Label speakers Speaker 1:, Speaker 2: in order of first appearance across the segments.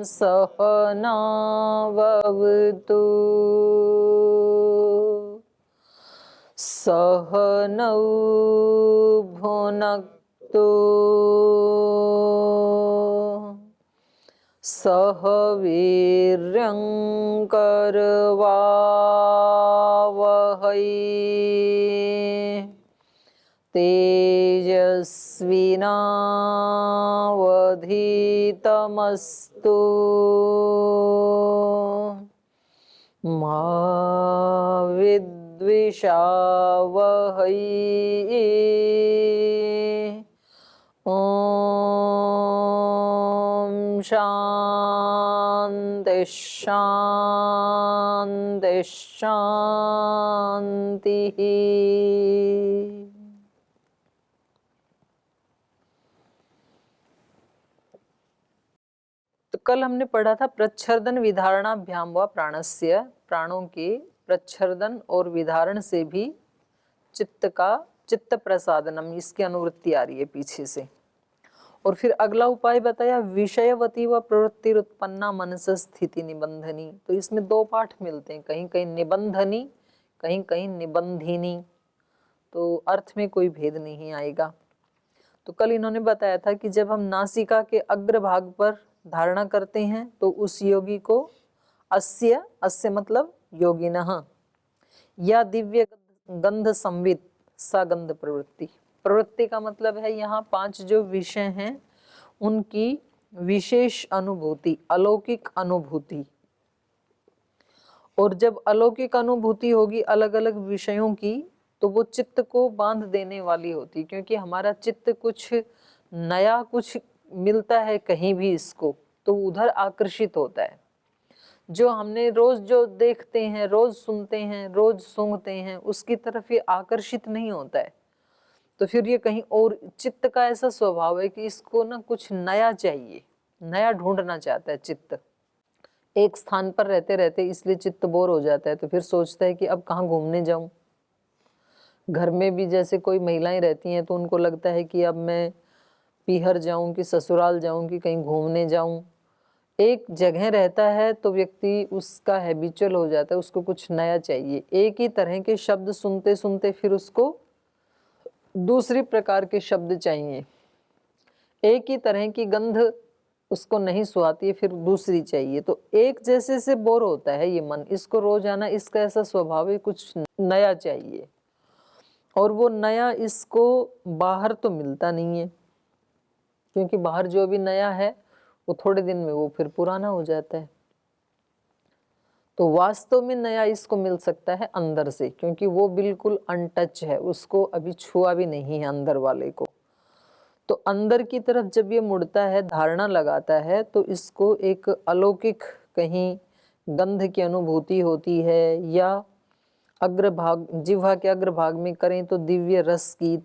Speaker 1: सहनाववतु सहनौ भुनक्तु सह वीर्यं करवावहै तेजस्विनावधीतमस्तु मा विद्विषावहै ॐ शान्ति शान्ति शान्तिः। तो कल हमने पढ़ा था प्रच्छर्दन विधारणाभ्याम व प्राणस्य, प्राणों के प्रच्छर्दन और विधारण से भी चित्त प्रसादनम, इसकी अनुवृत्ति आ रही है पीछे से। और फिर अगला उपाय बताया विषयवती व प्रवृत्ति उत्पन्ना मनस स्थिति निबंधनी। तो इसमें दो पाठ मिलते हैं, कहीं कहीं निबंधनी, कहीं कहीं निबंधिनी, तो अर्थ में कोई भेद नहीं आएगा। तो कल इन्होंने बताया था कि जब हम नासिका के अग्रभाग पर धारणा करते हैं तो उस योगी को अस्य, अस्य मतलब योगिनः, या दिव्य गंध संवित सा गंध प्रवृत्ति। प्रवृत्ति का मतलब है यहाँ 5 जो विषय हैं उनकी विशेष अनुभूति, अलौकिक अनुभूति। और जब अलौकिक अनुभूति होगी अलग अलग विषयों की तो वो चित्त को बांध देने वाली होती, क्योंकि हमारा चित्त कुछ नया कुछ मिलता है कहीं भी इसको तो उधर आकर्षित होता है। जो हमने रोज जो देखते हैं, रोज सुनते हैं, रोज सूंघते हैं, उसकी तरफ ये आकर्षित नहीं होता है। तो फिर ये कहीं और, चित्त का ऐसा स्वभाव है कि इसको ना कुछ नया चाहिए, नया ढूंढना चाहता है चित्त। एक स्थान पर रहते रहते इसलिए चित्त बोर हो जाता है, तो फिर सोचता है कि अब कहाँ घूमने जाऊं। घर में भी जैसे कोई महिलाएं रहती हैं तो उनको लगता है कि अब मैं पीहर जाऊं कि ससुराल जाऊं कि कहीं घूमने जाऊं। एक जगह रहता है तो व्यक्ति उसका हैबिचुअल हो जाता है, उसको कुछ नया चाहिए। एक ही तरह के शब्द सुनते सुनते फिर उसको दूसरी प्रकार के शब्द चाहिए। एक ही तरह की गंध उसको नहीं सुहाती है, फिर दूसरी चाहिए। तो एक जैसे से बोर होता है ये मन, इसको रोजाना इसका ऐसा स्वभाव है कुछ नया चाहिए। और वो नया इसको बाहर तो मिलता नहीं है, क्योंकि बाहर जो भी नया है वो थोड़े दिन में वो फिर पुराना हो जाता है। तो वास्तव में नया इसको मिल सकता है अंदर से, क्योंकि वो बिल्कुल अनटच है, उसको अभी छुआ भी नहीं है अंदर वाले को। तो अंदर की तरफ जब ये मुड़ता है, धारणा लगाता है, तो इसको एक अलौकिक कहीं गंध की अनुभूति होती है, या अग्रभाग, जिह्वा के अग्रभाग में करें तो दिव्य रस की,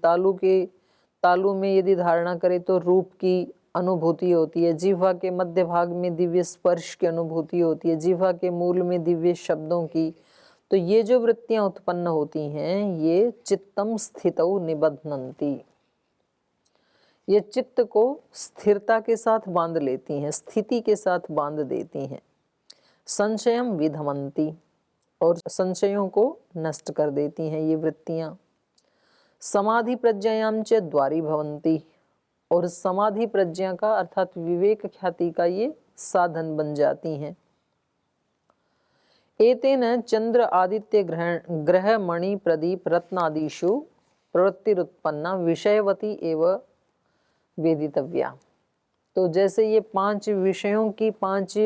Speaker 1: तालु में यदि धारणा करें तो रूप की अनुभूति होती है, जिह्वा के मध्य भाग में दिव्य स्पर्श की अनुभूति होती है, जिह्वा के मूल में दिव्य शब्दों की। तो ये जो वृत्तियां उत्पन्न होती हैं ये चित्तम स्थितौ निबध्नन्ति, ये चित्त को स्थिरता के साथ बांध लेती हैं, स्थिति के साथ बांध देती हैं। संशयम विधमन्ति, और संशयों को नष्ट कर देती हैं ये वृत्तियां। समाधि प्रज्ञायाम च द्वारी भवन्ति, और समाधि प्रज्ञा का अर्थात विवेक ख्याति का ये साधन बन जाती हैं। एतेन चंद्र आदित्य ग्रह मणि प्रदीप रत्नादिषु प्रवृत्तिरुत्पन्ना विषयवती एव वेदितव्या। तो जैसे ये 5 विषयों की 5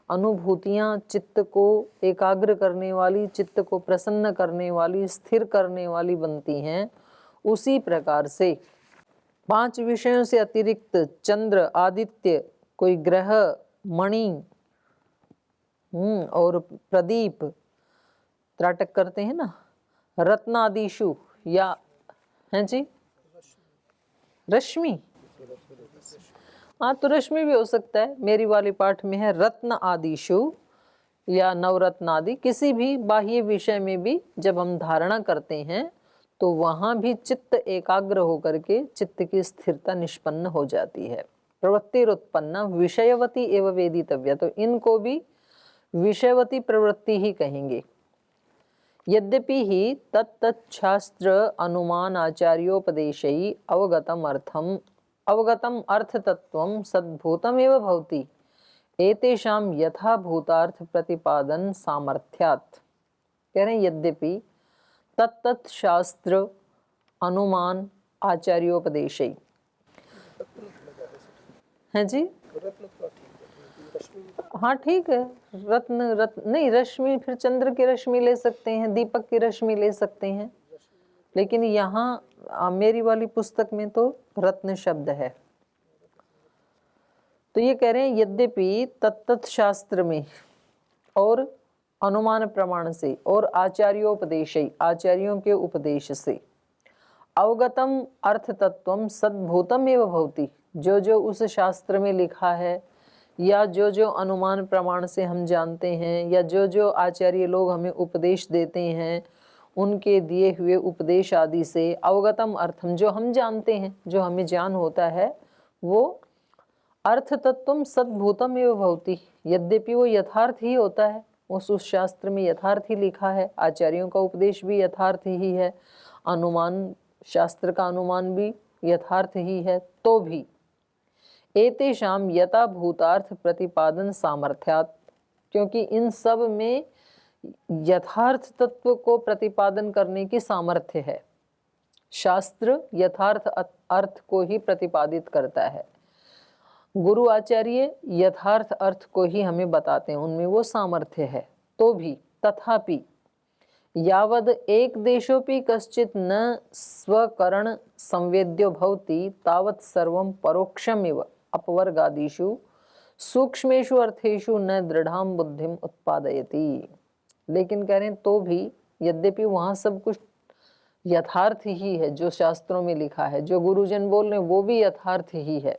Speaker 1: अनुभूतियां चित्त को एकाग्र करने वाली, चित्त को प्रसन्न करने वाली, स्थिर करने वाली बनती हैं, उसी प्रकार से 5 विषयों से अतिरिक्त चंद्र, आदित्य, कोई ग्रह, मणि और प्रदीप, त्राटक करते हैं ना, रत्नादिशु, या हैं जी रश्मि, हाँ तो रश्मि भी हो सकता है। मेरी वाली पाठ में है रत्न आदिशु या नवरत्न आदि, किसी भी बाह्य विषय में भी जब हम धारणा करते हैं तो वहां भी चित्त एकाग्र होकर के चित्त की स्थिरता निष्पन्न हो जाती है। प्रवृत्तिरुत्पन्ना विषयवती एव वेदितव्या, तो इनको भी विषयवती प्रवृत्ति ही कहेंगे। यद्यपि ही तत्तच्छास्त्र अनुमान आचार्योपदेशै अवगतम अर्थतत्वं सद्भूतम एव भवति एतेषां यथाभूतार्थ प्रतिपादन सामर्थ्यात्। कह रहे हैं यद्यपि तत्त शास्त्र अनुमान आचार्योपदेशै है जी, हाँ ठीक है। रत्न नहीं, रश्मि फिर चंद्र की रश्मि ले सकते हैं, दीपक की रश्मि ले सकते हैं, लेकिन यहाँ मेरी वाली पुस्तक में तो रत्न शब्द है। तो ये कह रहे हैं यद्यपि तत्त शास्त्र में और अनुमान प्रमाण से और आचार्योपदेश, आचार्यों के उपदेश से, अवगतम अर्थ तत्वम सद्भूतम एव भवति, जो जो उस शास्त्र में लिखा है या जो जो अनुमान प्रमाण से हम जानते हैं या जो जो आचार्य लोग हमें उपदेश देते हैं, उनके दिए हुए उपदेश आदि से अवगतम अर्थम, जो हम जानते हैं, जो हमें ज्ञान होता है, वो अर्थ तत्वम सद्भूतम एव भवति, यद्यपि वो यथार्थ ही होता है, उस शास्त्र में यथार्थ ही लिखा है, आचार्यों का उपदेश भी यथार्थ ही है, अनुमान शास्त्र का अनुमान भी यथार्थ ही है, तो भी एतेषाम यथा भूतार्थ प्रतिपादन सामर्थ्यात्, क्योंकि इन सब में यथार्थ तत्व को प्रतिपादन करने की सामर्थ्य है। शास्त्र यथार्थ अर्थ को ही प्रतिपादित करता है, गुरु आचार्य यथार्थ अर्थ को ही हमें बताते हैं, उनमें वो सामर्थ्य है। तो भी तथापि यावद एक देशोपि कश्चित न स्वकरण संवेद्यो भवति तावत् सर्वं परोक्षमेव अपवर्गादिषु सूक्ष्मेषु अर्थेषु न दृढ़ाम बुद्धिम उत्पादयति। लेकिन कह रहे हैं तो भी यद्यपि वहाँ सब कुछ यथार्थ ही है, जो शास्त्रों में लिखा है, जो गुरुजन बोल रहे हैं वो भी यथार्थ ही है,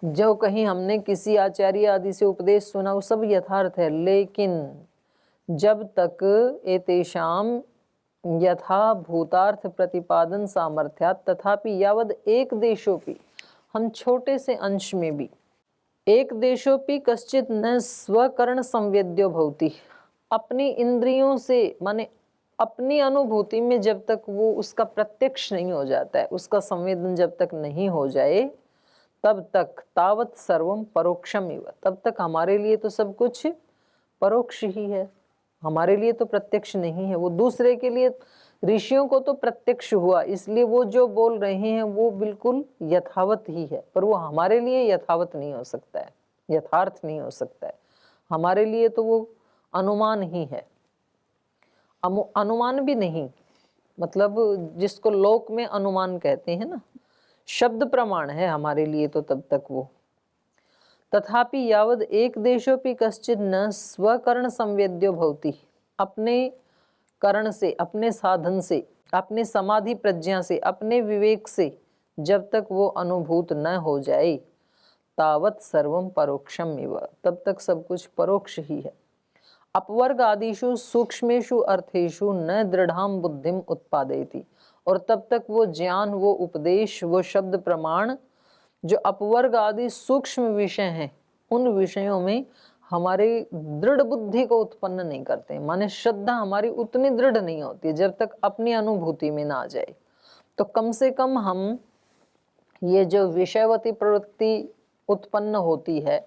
Speaker 1: जो कहीं हमने किसी आचार्य आदि से उपदेश सुना वो सब यथार्थ है, लेकिन जब तक एतेषाम यथा भूतार्थ प्रतिपादन सामर्थ्यात्, तथापि यावद एक देशोपि, हम छोटे से अंश में भी, एक देशोपि कश्चित न स्वकरण संवेद्यो भवति, अपनी इंद्रियों से माने अपनी अनुभूति में जब तक वो उसका प्रत्यक्ष नहीं हो जाता है, उसका संवेदन जब तक नहीं हो जाए, तब तक तावत सर्वम परोक्षम एव, तब तक हमारे लिए तो सब कुछ परोक्ष ही है, हमारे लिए तो प्रत्यक्ष नहीं है। वो दूसरे के लिए, ऋषियों को तो प्रत्यक्ष हुआ, इसलिए वो जो बोल रहे हैं वो बिल्कुल यथावत ही है, पर वो हमारे लिए यथावत नहीं हो सकता है, यथार्थ नहीं हो सकता है। हमारे लिए तो वो अनुमान ही है, अनुमान भी नहीं, मतलब जिसको लोक में अनुमान कहते हैं ना, शब्द प्रमाण है हमारे लिए तो तब तक वो। तथापि यावद एक देशोपि कश्चित न स्वकर्ण संवेद्यो भवति, अपने कर्ण से, अपने साधन से, अपने समाधि प्रज्ञा से, अपने विवेक से जब तक वो अनुभूत न हो जाए, तावत सर्वम परोक्षम एव, तब तक सब कुछ परोक्ष ही है। अपवर्ग आदिषु सूक्ष्मेषु अर्थेषु न दृढ़ाम बुद्धिम उत्पादयति, और तब तक वो ज्ञान, वो उपदेश, वो शब्द प्रमाण जो अपवर्ग आदि सूक्ष्म विषय हैं, उन विषयों में हमारे दृढ़ बुद्धि को उत्पन्न नहीं करते, माने श्रद्धा हमारी उतनी दृढ़ नहीं होती जब तक अपनी अनुभूति में ना आ जाए। तो कम से कम हम ये जो विषयवती प्रवृत्ति उत्पन्न होती है,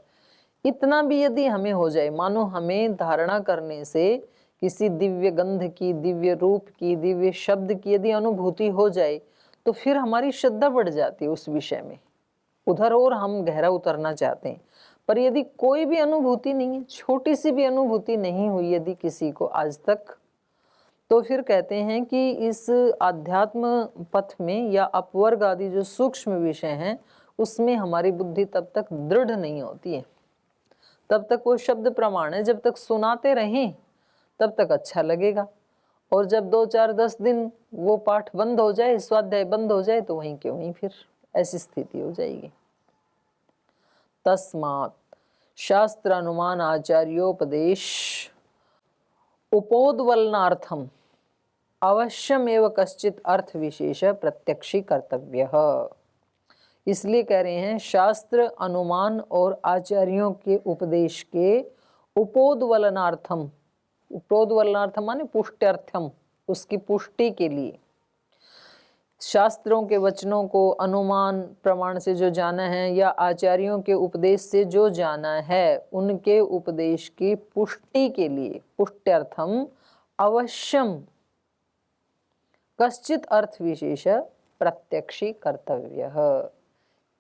Speaker 1: इतना भी यदि हमें हो जाए, मानो हमें धारणा करने से किसी दिव्य गंध की, दिव्य रूप की, दिव्य शब्द की यदि अनुभूति हो जाए, तो फिर हमारी श्रद्धा बढ़ जाती है उस विषय में, उधर और हम गहरा उतरना चाहते हैं। पर यदि कोई भी अनुभूति नहीं है, छोटी सी भी अनुभूति नहीं हुई यदि किसी को आज तक, तो फिर कहते हैं कि इस आध्यात्म पथ में या अपवर्ग आदि जो सूक्ष्म विषय हैं, उसमें हमारी बुद्धि तब तक दृढ़ नहीं होती है, तब तक वो शब्द प्रमाण है, जब तक सुनाते रहें तब तक अच्छा लगेगा, और जब 2, 4, 10 दिन वो पाठ बंद हो जाए, स्वाध्याय बंद हो जाए, तो वहीं के वहीं फिर ऐसी स्थिति हो जाएगी। तस्मात् शास्त्र अनुमान आचार्योपदेश उपोद्वलनार्थम अवश्यमेव कश्चित अर्थ विशेष प्रत्यक्षी कर्तव्य। इसलिए कह रहे हैं शास्त्र अनुमान और आचार्यों के उपदेश के उपोद्वलनार्थम, उपोद्वलनार्थम माने पुष्ट्यर्थम, उसकी पुष्टि के लिए, शास्त्रों के वचनों को अनुमान प्रमाण से जो जाना है या आचार्यों के उपदेश से जो जाना है, उनके उपदेश की पुष्टि के लिए, पुष्ट्यर्थम अवश्यम कश्चित अर्थ विशेष प्रत्यक्षी कर्तव्य।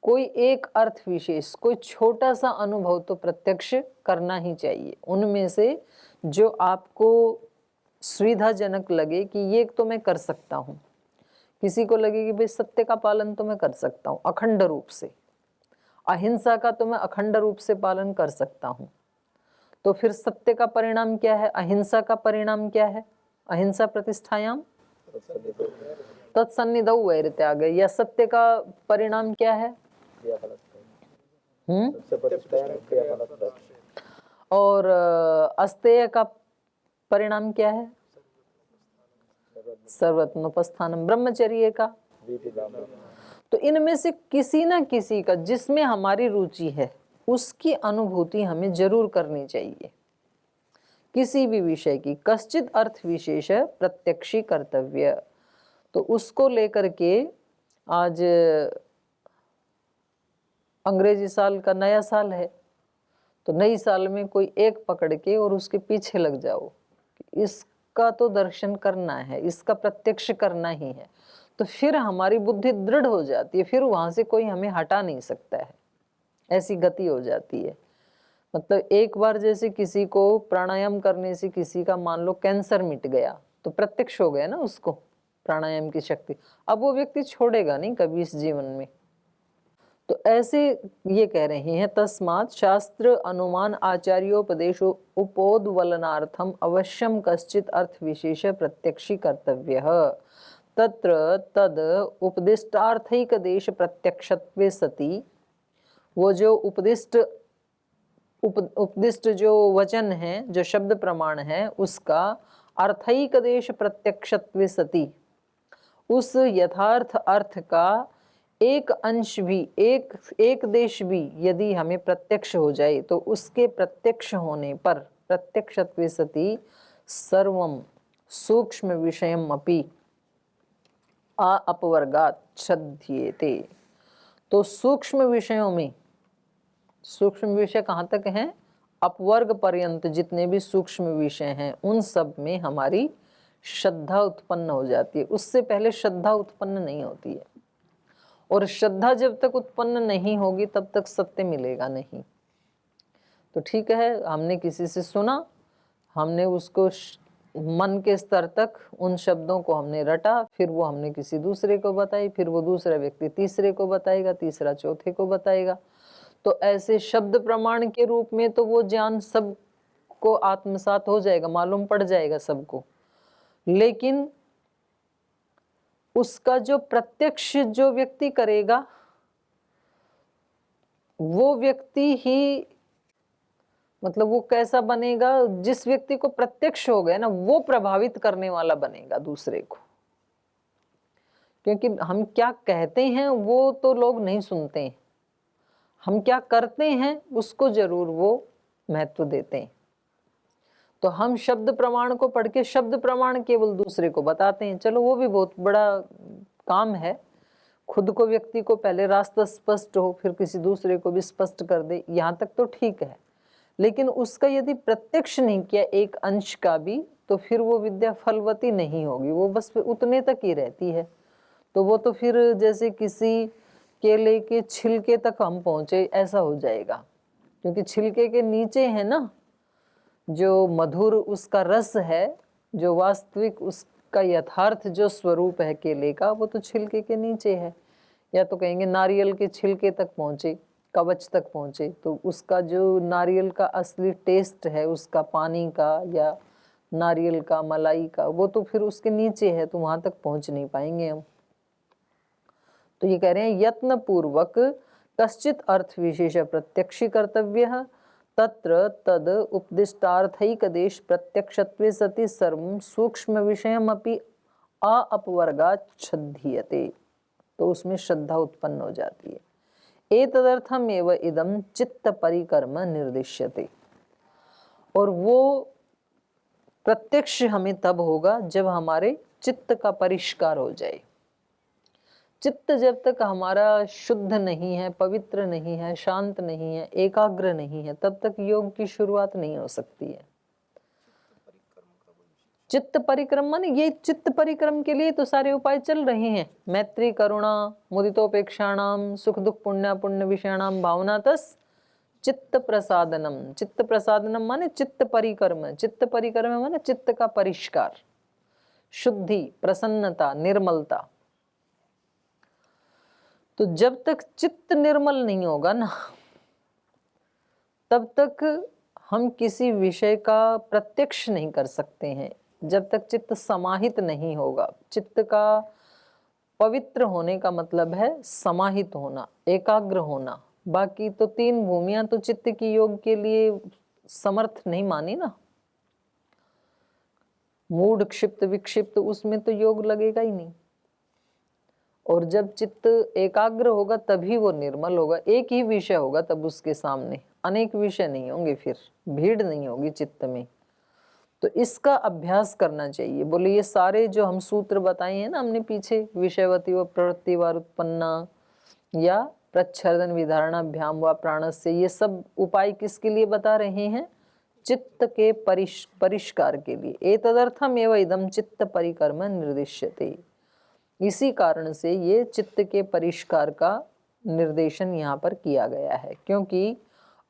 Speaker 1: कोई एक अर्थ विशेष, कोई छोटा सा अनुभव तो प्रत्यक्ष करना ही चाहिए, उनमें से जो आपको सुविधाजनक लगे कि ये तो मैं कर सकता हूँ। किसी को लगे कि भाई सत्य का पालन तो मैं कर सकता हूँ अखंड रूप से, अहिंसा का तो मैं अखंड रूप से पालन कर सकता हूँ, तो फिर सत्य का परिणाम क्या है, अहिंसा का परिणाम क्या है? अहिंसा प्रतिष्ठायाम तत्सन्निधौ वैरत्याग, या सत्य का परिणाम क्या है? और अस्तेय का परिणाम क्या है? सर्वत्मोपस्थानम, ब्रह्मचर्य का। तो इनमें से किसी ना किसी का, जिसमें हमारी रुचि है, उसकी अनुभूति हमें जरूर करनी चाहिए, किसी भी विषय की। कश्चित अर्थ विशेष प्रत्यक्षी कर्तव्य, तो उसको लेकर के आज अंग्रेजी साल का नया साल है, तो नई साल में कोई एक पकड़ के और उसके पीछे लग जाओ, इसका तो दर्शन करना है, इसका प्रत्यक्ष करना ही है, तो फिर हमारी बुद्धि दृढ़ हो जाती है, फिर वहां से कोई हमें हटा नहीं सकता है, ऐसी गति हो जाती है। मतलब एक बार जैसे किसी को प्राणायाम करने से किसी का मान लो कैंसर मिट गया, तो प्रत्यक्ष हो गया ना उसको प्राणायाम की शक्ति, अब वो व्यक्ति छोड़ेगा नहीं कभी इस जीवन में। तो ऐसे ये कह रहे हैं तस्मात् शास्त्र अनुमान आचार्योपदेशो उपोद्वलनार्थम अवश्यम कश्चित अर्थ विशेष प्रत्यक्षी कर्तव्य तत्र तद उपदिष्टार्थैक देश प्रत्यक्षत्वे सति, वो जो उपदिष्ट जो वचन है, जो शब्द प्रमाण है, उसका अर्थैक देश प्रत्यक्षत्वे सति, उस यथार्थ अर्थ का एक अंश भी, एक देश भी यदि हमें प्रत्यक्ष हो जाए, तो उसके प्रत्यक्ष होने पर प्रत्यक्षत्वे सति सर्वम सूक्ष्म विषयम अपि अपवर्गात् छद्येते। तो सूक्ष्म विषयों में, सूक्ष्म विषय कहाँ तक हैं? अपवर्ग पर्यंत जितने भी सूक्ष्म विषय हैं, उन सब में हमारी श्रद्धा उत्पन्न हो जाती है। उससे पहले श्रद्धा उत्पन्न नहीं होती है, और श्रद्धा जब तक उत्पन्न नहीं होगी तब तक सत्य मिलेगा नहीं। तो ठीक है, हमने किसी से सुना, हमने उसको मन के स्तर तक उन शब्दों को हमने रटा, फिर वो हमने किसी दूसरे को बताई, फिर वो दूसरा व्यक्ति तीसरे को बताएगा, तीसरा चौथे को बताएगा। तो ऐसे शब्द प्रमाण के रूप में तो वो ज्ञान सबको आत्मसात हो जाएगा, मालूम पड़ जाएगा सबको, लेकिन उसका जो प्रत्यक्ष जो व्यक्ति करेगा, वो व्यक्ति ही, मतलब वो कैसा बनेगा? जिस व्यक्ति को प्रत्यक्ष हो गया ना, वो प्रभावित करने वाला बनेगा दूसरे को। क्योंकि हम क्या कहते हैं वो तो लोग नहीं सुनते हैं, हम क्या करते हैं उसको जरूर वो महत्व देते हैं। तो हम शब्द प्रमाण को पढ़ के शब्द प्रमाण केवल दूसरे को बताते हैं, चलो वो भी बहुत बड़ा काम है। खुद को, व्यक्ति को पहले रास्ता स्पष्ट हो, फिर किसी दूसरे को भी स्पष्ट कर दे, यहाँ तक तो ठीक है। लेकिन उसका यदि प्रत्यक्ष नहीं किया एक अंश का भी, तो फिर वो विद्या फलवती नहीं होगी, वो बस उतने तक ही रहती है। तो वो तो फिर जैसे किसी केले के छिलके तक हम पहुंचे ऐसा हो जाएगा, क्योंकि छिलके के नीचे है ना जो मधुर उसका रस है, जो वास्तविक उसका यथार्थ जो स्वरूप है केले का, वो तो छिलके के नीचे है। या तो कहेंगे नारियल के छिलके तक पहुंचे, कवच तक पहुंचे, तो उसका जो नारियल का असली टेस्ट है, उसका पानी का या नारियल का, मलाई का, वो तो फिर उसके नीचे है, तो वहां तक पहुंच नहीं पाएंगे हम। तो ये कह रहे हैं यत्न पूर्वक कश्चित अर्थ विशेष प्रत्यक्षी कर्तव्य तत्र तद उपदिष्टार्थैक देश प्रत्यक्षत्वे सति सर्वं सूक्ष्म विषयमपि अपवर्गात् छद्यते। तो उसमें श्रद्धा उत्पन्न हो जाती है। एतदर्थम एव इदम चित्त परिकर्म निर्दिश्यते। और वो प्रत्यक्ष हमें तब होगा जब हमारे चित्त का परिष्कार हो जाए। चित्त जब तक हमारा शुद्ध नहीं है, पवित्र नहीं है, शांत नहीं है, एकाग्र नहीं है, तब तक योग की शुरुआत नहीं हो सकती है। चित्त परिक्रम माने ये चित्त परिक्रम के लिए तो सारे उपाय चल रहे हैं। मैत्री करुणा मुदितोपेक्षाणाम सुख दुख पुण्य पुण्य विषयाणाम भावनातस चित्त प्रसादनम। चित्त प्रसादनम माने चित्त परिक्रम। चित्त परिक्रम माने चित्त का परिष्कार, शुद्धि, प्रसन्नता, निर्मलता। तो जब तक चित्त निर्मल नहीं होगा ना, तब तक हम किसी विषय का प्रत्यक्ष नहीं कर सकते हैं। जब तक चित्त समाहित नहीं होगा। चित्त का पवित्र होने का मतलब है समाहित होना, एकाग्र होना। बाकी तो तीन भूमियां तो चित्त की योग के लिए समर्थ नहीं मानी ना। मूढ़, क्षिप्त, विक्षिप्त, उसमें तो योग लगेगा ही नहीं। और जब चित्त एकाग्र होगा तभी वो निर्मल होगा। एक ही विषय होगा तब उसके सामने, अनेक विषय नहीं होंगे, फिर भीड़ नहीं होगी चित्त में। तो इसका अभ्यास करना चाहिए। बोले ये सारे जो हम सूत्र बताए हैं ना हमने पीछे, विषयवती व प्रवृत्ति व उत्पन्ना या प्रच्छर्दन विधारणाभ्याम व प्राणस्य, ये सब उपाय किसके लिए बता रहे हैं? चित्त के परिष्कार के लिए। एतदर्थम एव इदम चित्त परिकर्म निर्दिश्यते। इसी कारण से ये चित्त के परिष्कार का निर्देशन यहाँ पर किया गया है, क्योंकि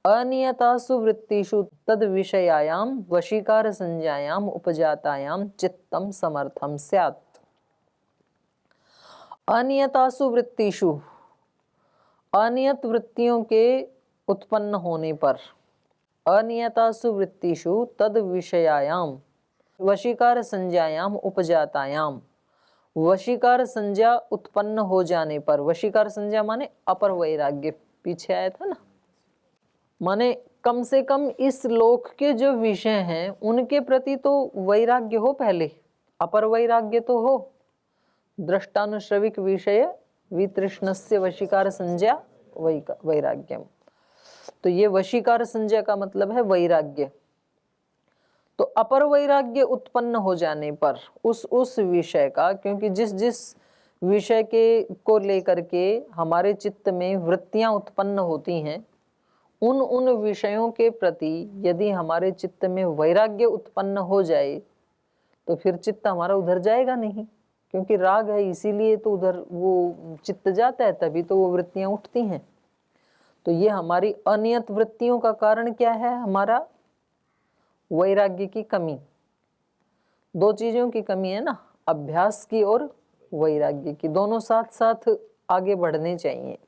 Speaker 1: अनियतासु वृत्तिषु तद विषयायाम वशीकार संज्ञायाम उपजातायाम चित्तम समर्थम स्यात्। अनियतासु वृत्तिषु, अनियत वृत्तियों के उत्पन्न होने पर, अनियतासु वृत्तिषु तद विषयायाम वशीकार संज्ञायाम उपजातायाम, वशीकार संज्ञा उत्पन्न हो जाने पर। वशीकार संज्ञा माने अपर वैराग्य, पीछे आया था ना। माने कम से कम इस लोक के जो विषय हैं उनके प्रति तो वैराग्य हो पहले, अपर वैराग्य तो हो। दृष्टानुश्रविक विषय वितृष्णस्य वशीकार संज्ञा वैराग्यम। तो ये वशीकार संज्ञा का मतलब है वैराग्य। तो अपर वैराग्य उत्पन्न हो जाने पर उस विषय का, क्योंकि जिस जिस विषय के को लेकर के हमारे चित्त में वृत्तियां उत्पन्न होती हैं, उन विषयों के प्रति यदि हमारे चित्त में वैराग्य उत्पन्न हो जाए तो फिर चित्त हमारा उधर जाएगा नहीं, क्योंकि राग है, इसीलिए तो उधर वो चित्त जाता है, तभी तो वो वृत्तियां उठती हैं। तो ये हमारी अनियत वृत्तियों का कारण क्या है? हमारा वैराग्य की कमी। दो चीजों की कमी है ना, अभ्यास की और वैराग्य की, दोनों साथ साथ आगे बढ़ने चाहिए।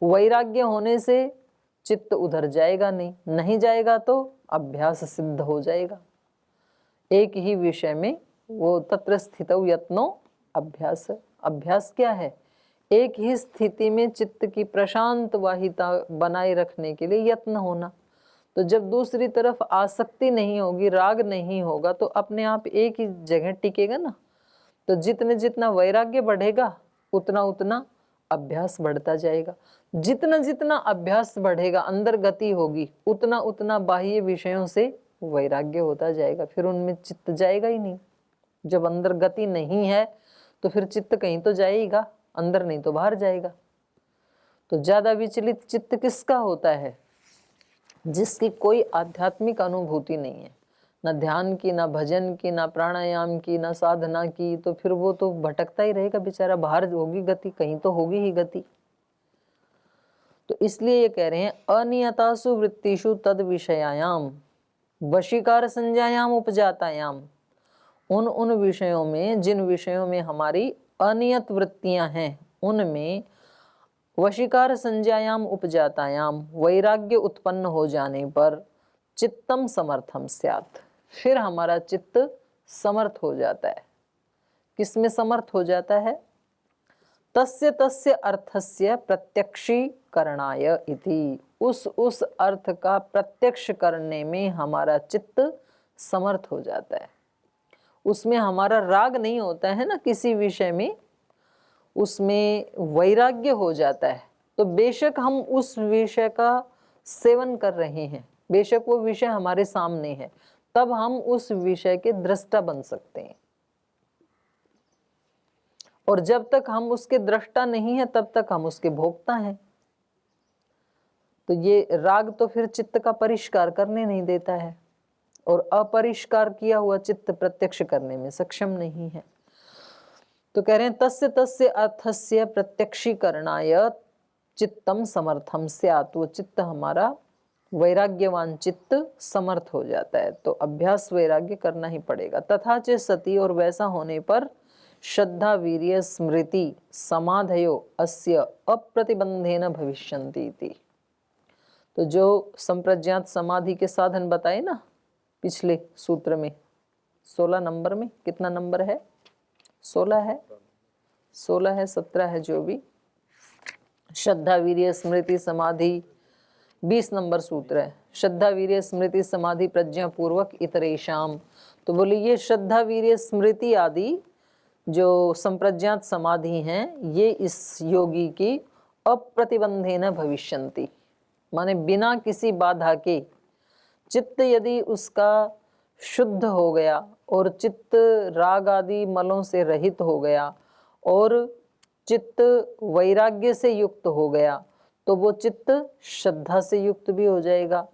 Speaker 1: वैराग्य होने से चित्त उधर जाएगा नहीं, नहीं जाएगा तो अभ्यास सिद्ध हो जाएगा। एक ही विषय में वो तत्र स्थितौ यत्नो अभ्यास। अभ्यास क्या है? एक ही स्थिति में चित्त की प्रशांत वाहिता बनाए रखने के लिए यत्न होना। तो जब दूसरी तरफ आसक्ति नहीं होगी, राग नहीं होगा, तो अपने आप एक ही जगह टिकेगा ना। तो जितने जितना वैराग्य बढ़ेगा उतना उतना अभ्यास बढ़ता जाएगा। जितना जितना अभ्यास बढ़ेगा, अंदर गति होगी, उतना उतना बाह्य विषयों से वैराग्य होता जाएगा, फिर उनमें चित्त जाएगा ही नहीं। जब अंदर गति नहीं है तो फिर चित्त कहीं तो जाएगा, अंदर नहीं तो बाहर जाएगा। तो ज्यादा विचलित चित्त किसका होता है? जिसकी कोई आध्यात्मिक अनुभूति नहीं है, ना ध्यान की, ना भजन की, ना प्राणायाम की, ना साधना की, तो फिर वो तो भटकता ही रहेगा बेचारा। बाहर होगी गति, कहीं तो होगी ही गति। तो इसलिए ये कह रहे हैं अनियतासु वृत्तिषु तद विषयायाम वशीकार संज्ञायाम उपजातायाम। उन विषयों में, जिन विषयों में हमारी अनियत वृत्तियां हैं, उनमें वशीकार संज्ञायाम उपजातायाम वैराग्य उत्पन्न हो जाने पर चित्तम समर्थम स्यात्, फिर हमारा चित्त समर्थ हो जाता है। किसमें समर्थ हो जाता है? तस्य तस्य अर्थस्य प्रत्यक्षीकरणाय इति। उस अर्थ का प्रत्यक्ष करने में हमारा चित्त समर्थ हो जाता है। उसमें हमारा राग नहीं होता है ना किसी विषय में, उसमें वैराग्य हो जाता है। तो बेशक हम उस विषय का सेवन कर रहे हैं, बेशक वो विषय हमारे सामने है, तब हम उस विषय के दृष्टा बन सकते हैं। और जब तक हम उसके दृष्टा नहीं है तब तक हम उसके भोक्ता हैं। तो ये राग तो फिर चित्त का परिष्कार करने नहीं देता है, और अपरिष्कार किया हुआ चित्त प्रत्यक्ष करने में सक्षम नहीं है। तो कह रहे हैं तस्य तस्य अर्थस्य प्रत्यक्षीकरणाय चित्तम समर्थम स्यात्, वो चित्त हमारा वैराग्यवान चित्त समर्थ हो जाता है। तो अभ्यास वैराग्य करना ही पड़ेगा। तथा च सती, और वैसा होने पर श्रद्धा वीर्य स्मृति समाधयो अस्य अप्रतिबंधेन भविष्यन्ति इति। तो जो संप्रज्ञात समाधि के साधन बताए ना पिछले सूत्र में, 16 नंबर में, कितना नंबर है? 16 है, 16 है, 17 है, जो भी। श्रद्धा वीर्य स्मृति समाधि 20 नंबर सूत्र है। श्रद्धा वीर्य स्मृति समाधि प्रज्ञा पूर्वक इतरेशाम। तो बोले ये श्रद्धा वीर्य स्मृति आदि जो संप्रज्ञात समाधि हैं, ये इस योगी की अप्रतिबंधेन भविष्यन्ति, माने बिना किसी बाधा के। चित्त यदि उसका शुद्ध हो गया और चित्त राग आदि मलों से रहित हो गया और चित्त वैराग्य से युक्त हो गया, तो वो चित्त श्रद्धा से युक्त भी हो जाएगा,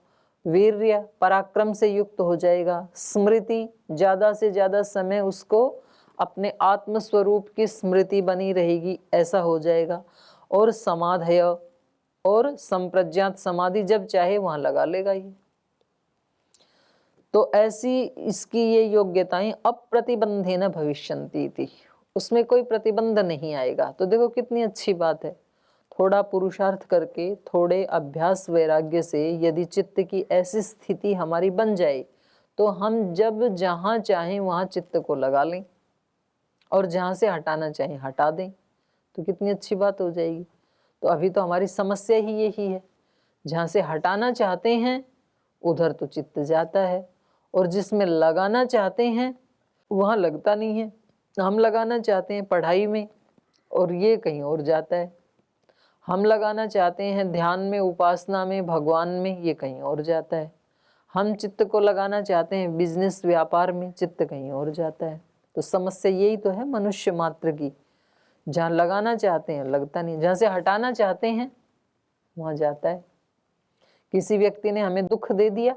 Speaker 1: वीर्य पराक्रम से युक्त हो जाएगा, स्मृति ज़्यादा से ज़्यादा समय उसको अपने आत्म स्वरूप की स्मृति बनी रहेगी, ऐसा हो जाएगा, और समाधय और संप्रज्ञात समाधि जब चाहे वहाँ लगा लेगा ये। तो ऐसी इसकी ये योग्यताएं अप्रतिबंधेन भविष्यन्ति थी, उसमें कोई प्रतिबंध नहीं आएगा। तो देखो कितनी अच्छी बात है। थोड़ा पुरुषार्थ करके, थोड़े अभ्यास वैराग्य से यदि चित्त की ऐसी स्थिति हमारी बन जाए, तो हम जब जहाँ चाहें वहाँ चित्त को लगा लें और जहाँ से हटाना चाहें हटा दें, तो कितनी अच्छी बात हो जाएगी। तो अभी तो हमारी समस्या ही यही है, जहाँ से हटाना चाहते हैं उधर तो चित्त जाता है, और जिसमें लगाना चाहते हैं वहाँ लगता नहीं है। हम लगाना चाहते हैं पढ़ाई में और ये कहीं और जाता है, हम लगाना चाहते हैं ध्यान में, उपासना में, भगवान में, ये कहीं और जाता है। हम चित्त को लगाना चाहते हैं बिजनेस व्यापार में, चित्त कहीं और जाता है। तो समस्या यही तो है मनुष्य मात्र की, जहाँ लगाना चाहते हैं लगता नहीं, जहाँ से हटाना चाहते हैं वहाँ जाता है। किसी व्यक्ति ने हमें दुख दे दिया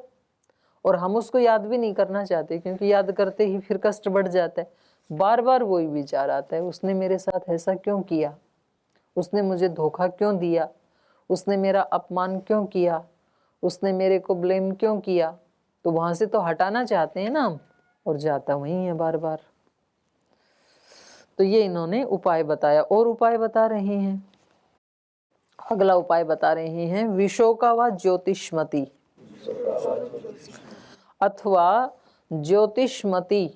Speaker 1: और हम उसको याद भी नहीं करना चाहते, क्योंकि याद करते ही फिर कष्ट बढ़ जाता है। बार बार वही विचार आता है, उसने मेरे साथ ऐसा क्यों किया, उसने मुझे धोखा क्यों दिया, उसने मेरा अपमान क्यों किया, उसने मेरे को ब्लेम क्यों किया। तो वहां से तो हटाना चाहते हैं ना हम, और जाता वही है बार बार। तो ये इन्होंने उपाय बताया, और उपाय बता रहे हैं। अगला उपाय बता रहे हैं, विशोका व ज्योतिष्मति अथवा ज्योतिष्मति,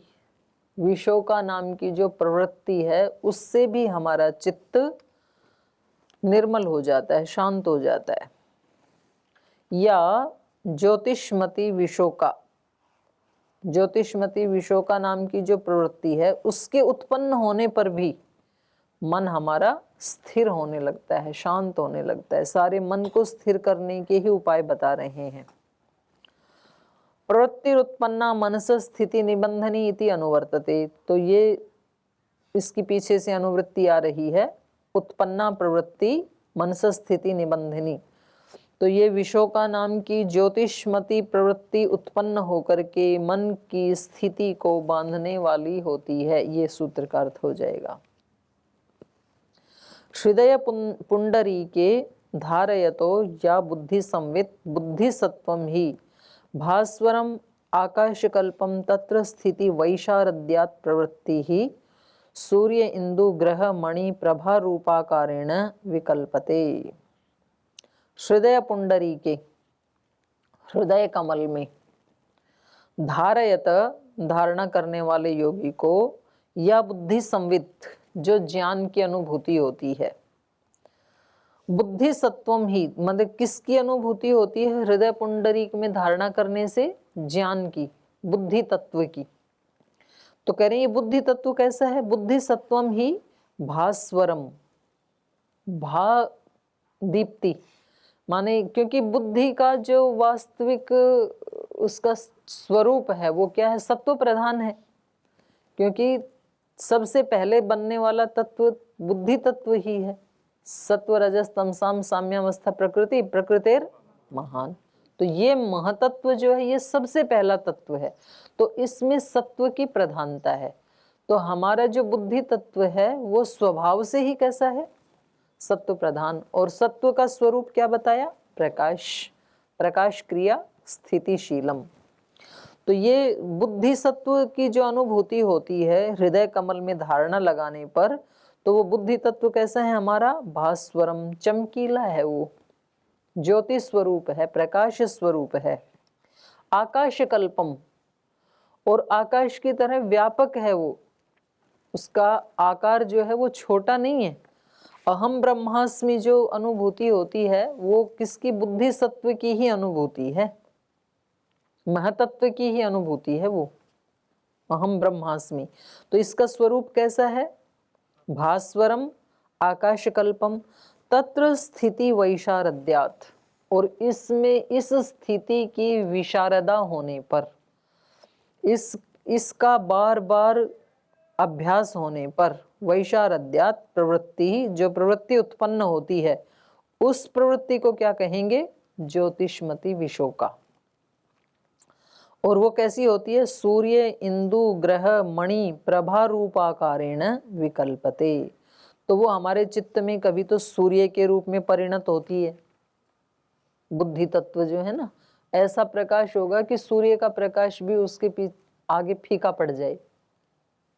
Speaker 1: विशोका नाम की जो प्रवृत्ति है उससे भी हमारा चित्त निर्मल हो जाता है, शांत हो जाता है। या ज्योतिष्मति विशोका, ज्योतिष्मति विशोका नाम की जो प्रवृत्ति है उसके उत्पन्न होने पर भी मन हमारा स्थिर होने लगता है, शांत होने लगता है। सारे मन को स्थिर करने के ही उपाय बता रहे हैं। प्रवृत्ति उत्पन्ना मनस स्थिति निबंधनी इति अनुवर्तते। तो ये इसकी पीछे से अनुवृत्ति आ रही है, उत्पन्ना प्रवृत्ति मनस स्थिति निबंधनी। तो ये विशोका नाम की ज्योतिष्मती प्रवृत्ति उत्पन्न होकर के मन की स्थिति को बांधने वाली होती है, ये सूत्र का अर्थ हो जाएगा। हृदय पुंडरी के धारयतो या बुद्धि संवित बुद्धि सत्वम ही भास्वरम आकाशकल्पम तत्र स्थिति वैशारद्यात् प्रवृत्ति ही सूर्य इंदु ग्रह मणि प्रभा रूपाकारेण विकल्पते। हृदय पुंडरी के, हृदय कमल में, धारयत धारणा करने वाले योगी को, या बुद्धि संवित जो ज्ञान की अनुभूति होती है, बुद्धि सत्वम ही मतलब किसकी अनुभूति होती है, हृदय पुंडरीक में धारणा करने से ज्ञान की, बुद्धि तत्व की। तो कह रहे हैं ये बुद्धि तत्व कैसा है, बुद्धि सत्वम ही भास्वरम, भा दीप्ति माने, क्योंकि बुद्धि का जो वास्तविक उसका स्वरूप है वो क्या है, सत्व प्रधान है, क्योंकि सबसे पहले बनने वाला तत्व बुद्धि तत्व ही है। सत्व रजस तमसाम साम्यावस्था प्रकृति, प्रकृतिर महान। तो ये महतत्व जो है ये सबसे पहला तत्व है, तो इसमें सत्व की प्रधानता है। तो हमारा जो बुद्धि तत्व है वो स्वभाव से ही कैसा है, सत्व प्रधान। और सत्व का स्वरूप क्या बताया, प्रकाश, प्रकाश क्रिया स्थितिशीलम। तो ये बुद्धि सत्व की जो अनुभूति होती है हृदय कमल में धारणा लगाने पर, तो वो बुद्धि तत्व कैसा है हमारा, भास्वरम, चमकीला है, वो ज्योति स्वरूप है, प्रकाश स्वरूप है। आकाश कल्पम, और आकाश की तरह व्यापक है वो, उसका आकार जो है वो छोटा नहीं है। अहम ब्रह्मास्मि जो अनुभूति होती है वो किसकी, बुद्धि सत्व की ही अनुभूति है, महतत्व की ही अनुभूति है वो, अहम ब्रह्मास्मि। तो इसका स्वरूप कैसा है, भास्वरम आकाशकल्पम तत्र स्थिति वैशारद्यात्। और इसमें इस स्थिति की विशारदा होने पर, इसका बार बार अभ्यास होने पर, वैशारद्यात् प्रवृत्ति, जो प्रवृत्ति उत्पन्न होती है उस प्रवृत्ति को क्या कहेंगे, ज्योतिष्मति विशोका। और वो कैसी होती है, सूर्य इंदु ग्रह मणि प्रभा रूपाकारेण विकल्पते। तो वो हमारे चित्त में कभी तो सूर्य के रूप में परिणत होती है, बुद्धि तत्व जो है ना, ऐसा प्रकाश होगा कि सूर्य का प्रकाश भी उसके आगे फीका पड़ जाए,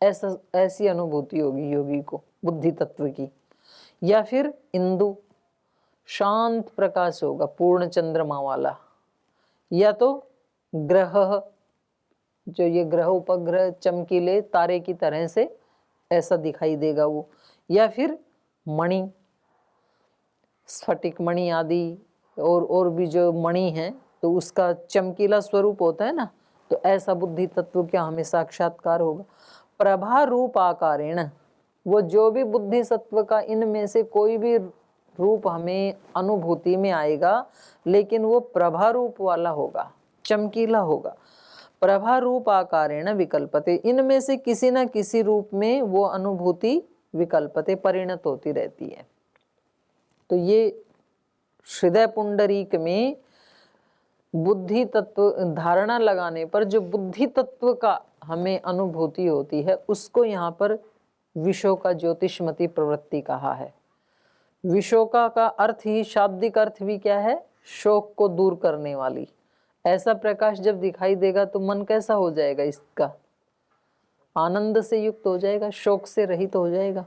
Speaker 1: ऐसी अनुभूति होगी योगी को बुद्धि तत्व की। या फिर इंदु, शांत प्रकाश होगा पूर्ण चंद्रमा वाला। या तो ग्रह, जो ये ग्रह उपग्रह चमकीले तारे की तरह से ऐसा दिखाई देगा वो। या फिर मणि, स्फटिक मणि आदि और भी जो मणि है तो उसका चमकीला स्वरूप होता है ना, तो ऐसा बुद्धि तत्व क्या हमें साक्षात्कार होगा। प्रभा रूप आकारेण, वो जो भी बुद्धि सत्व का इनमें से कोई भी रूप हमें अनुभूति में आएगा, लेकिन वो प्रभा रूप वाला होगा, चमकीला होगा। प्रभा रूप आकारेण विकल्पते, इनमें से किसी न किसी रूप में वो अनुभूति विकल्पते परिणत होती रहती है। तो ये हृदय पुंडरीक में बुद्धि तत्व धारणा लगाने पर जो बुद्धि तत्व का हमें अनुभूति होती है उसको यहाँ पर विशोका ज्योतिष्मती प्रवृत्ति कहा है। विशोका का अर्थ ही, शाब्दिक अर्थ भी क्या है, शोक को दूर करने वाली। ऐसा प्रकाश जब दिखाई देगा तो मन कैसा हो जाएगा, इसका आनंद से युक्त हो जाएगा, शोक से रहित हो जाएगा।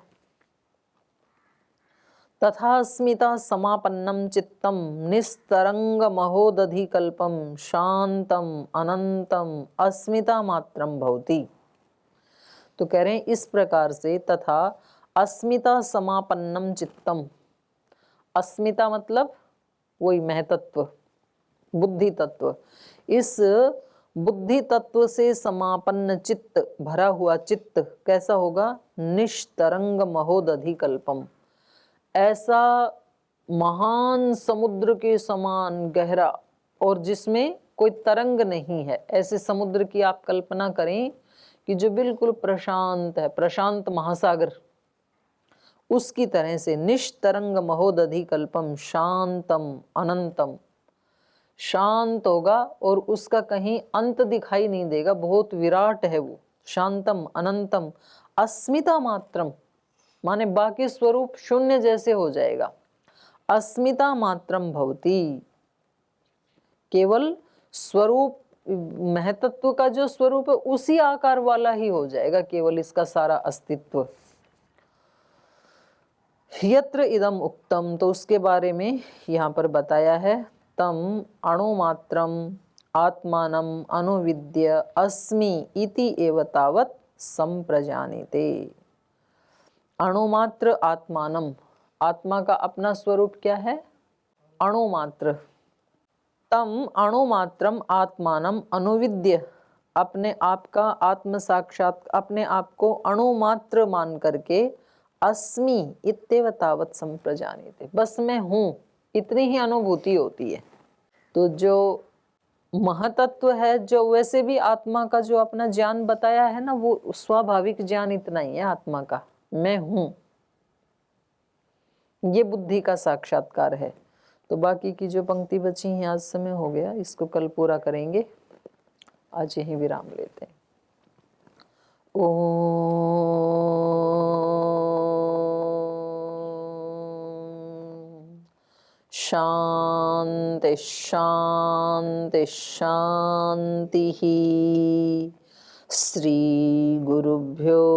Speaker 1: तथा अस्मिता समापन्नम चित्तम निस्तरंग महोदधिकल्पम शांतम अनंतम अस्मिता मात्रम भवति। तो कह रहे हैं इस प्रकार से, तथा अस्मिता समापन्नम चित्तम, अस्मिता मतलब वही महतत्व, बुद्धि तत्व। इस बुद्धि तत्व से समापन्न चित्त, भरा हुआ चित्त कैसा होगा, निष्तरंग महोदधिकल्पम, ऐसा महान समुद्र के समान गहरा और जिसमें कोई तरंग नहीं है, ऐसे समुद्र की आप कल्पना करें कि जो बिल्कुल प्रशांत है, प्रशांत महासागर, उसकी तरह से निष्तरंग महोदधिकल्पम शांतम अनंतम, शांत होगा और उसका कहीं अंत दिखाई नहीं देगा, बहुत विराट है वो, शांतम अनंतम अस्मिता मात्रम, माने बाकी स्वरूप शून्य जैसे हो जाएगा। अस्मिता मात्रम भवति, केवल स्वरूप महतत्व का जो स्वरूप है उसी आकार वाला ही हो जाएगा, केवल इसका सारा अस्तित्व। यत्र इदम उक्तम, तो उसके बारे में यहाँ पर बताया है, तम अणुमात्रम आत्मानम अनुविद्य अस्मि इति एव तावत् संप्रजानीते। अणुमात्र आत्मानम, आत्मा का अपना स्वरूप क्या है, अणुमात्र। तम अणुमात्रम आत्मानम अनुविद्य, अपने आप का आत्म साक्षात, अपने आप को अणुमात्र मान करके अस्मि इत्येव तावत् संप्रजानीते, बस मैं हूँ, इतनी ही अनुभूति होती है। तो जो महतत्व है, जो वैसे भी आत्मा का जो अपना ज्ञान बताया है ना, वो स्वाभाविक ज्ञान इतना ही है आत्मा का, मैं हूं, ये बुद्धि का साक्षात्कार है। तो बाकी की जो पंक्ति बची है, आज समय हो गया, इसको कल पूरा करेंगे। आज यहीं विराम लेते हैं। ओम शांति शांति शांति। श्री गुरुभ्यो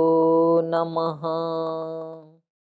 Speaker 1: नमः।